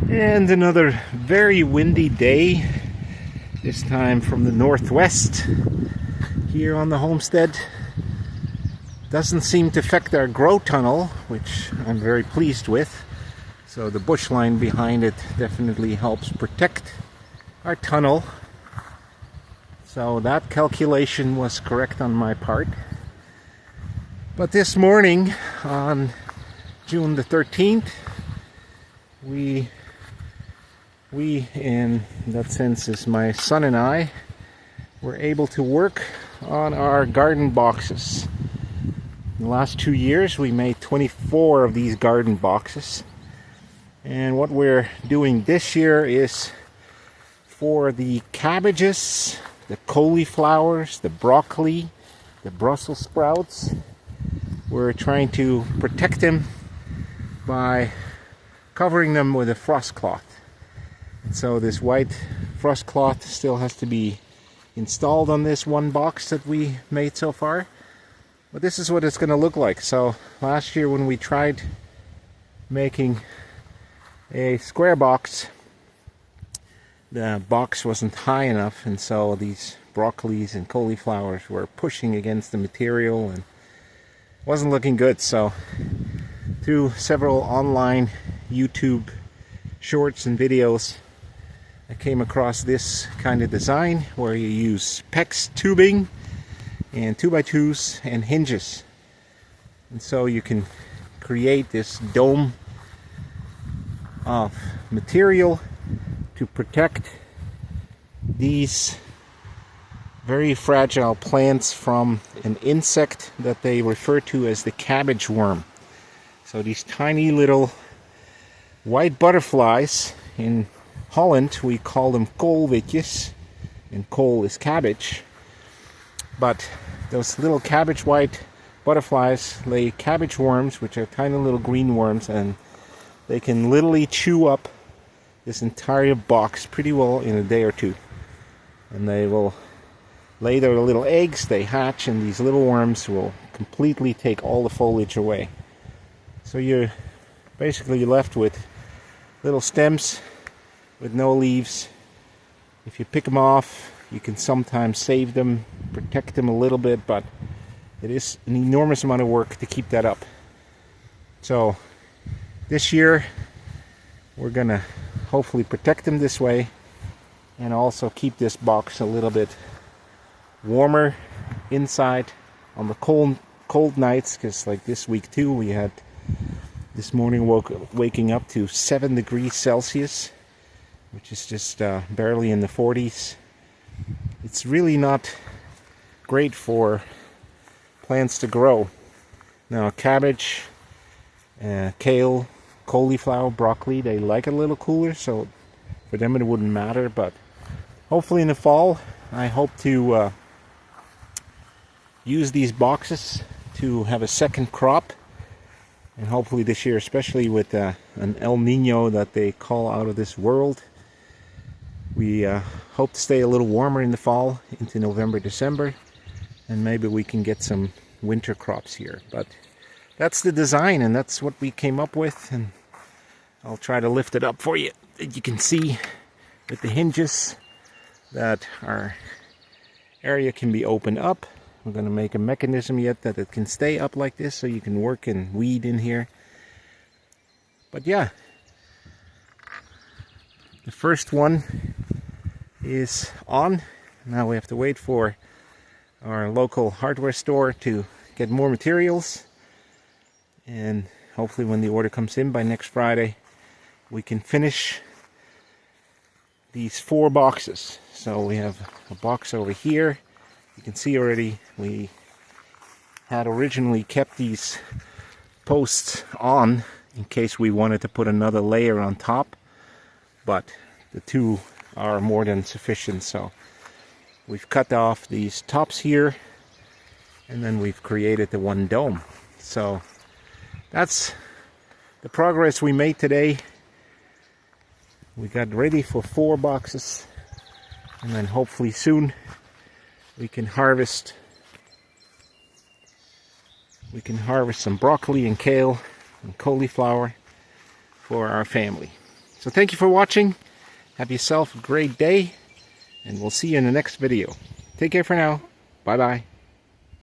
And another very windy day, this time from the northwest here on the homestead. Doesn't seem to affect our grow tunnel, which I'm very pleased with. So the bush line behind it definitely helps protect our tunnel. So that calculation was correct on my part. But this morning, on June the 13th, we in that sense is my son and I, were able to work on our garden boxes. In the last 2 years we made 24 of these garden boxes, and what we're doing this year is for the cabbages, the cauliflowers, the broccoli, the Brussels sprouts. We're trying to protect them by covering them with a frost cloth. And so this white frost cloth still has to be installed on this one box that we made so far. But this is what it's going to look like. So last year when we tried making a square box, the box wasn't high enough, and so these broccolis and cauliflowers were pushing against the material and wasn't looking good. So through several online YouTube shorts and videos, I came across this kind of design where you use PEX tubing and 2x2s and hinges, and so you can create this dome of material to protect these very fragile plants from an insect that they refer to as the cabbage worm. So these tiny little white butterflies, in Holland we call them koolwitjes, and kool is cabbage. But those little cabbage white butterflies lay cabbage worms, which are tiny little green worms, and they can literally chew up this entire box pretty well in a day or two. And they will lay their little eggs, they hatch, and these little worms will completely take all the foliage away. So you're basically left with little stems with no leaves. If you pick them off, you can sometimes save them, protect them a little bit, but it is an enormous amount of work to keep that up. So this year we're gonna hopefully protect them this way, and also keep this box a little bit warmer inside on the cold nights, because like this week too, we had this morning waking up to 7 degrees Celsius, which is just barely in the 40s. It's really not great for plants to grow. Now cabbage, kale, cauliflower, broccoli, they like it a little cooler, so for them it wouldn't matter. But hopefully in the fall I hope to use these boxes to have a second crop. And hopefully this year, especially with an El Nino that they call out of this world, we hope to stay a little warmer in the fall into November, December, and maybe we can get some winter crops here. But that's the design, and that's what we came up with, and I'll try to lift it up for you. You can see with the hinges that our area can be opened up. I'm going to make a mechanism yet that it can stay up like this, so you can work and weed in here. But yeah, the first one is on. Now we have to wait for our local hardware store to get more materials, and hopefully when the order comes in by next Friday, we can finish these 4 boxes. So we have a box over here. You can see already we had originally kept these posts on in case we wanted to put another layer on top, but the 2 are more than sufficient. So we've cut off these tops here, and then we've created the one dome. So that's the progress we made today. We got ready for 4 boxes, and then hopefully soon we can harvest some broccoli and kale and cauliflower for our family. So thank you for watching. Have yourself a great day, and we'll see you in the next video. Take care for now. Bye-bye.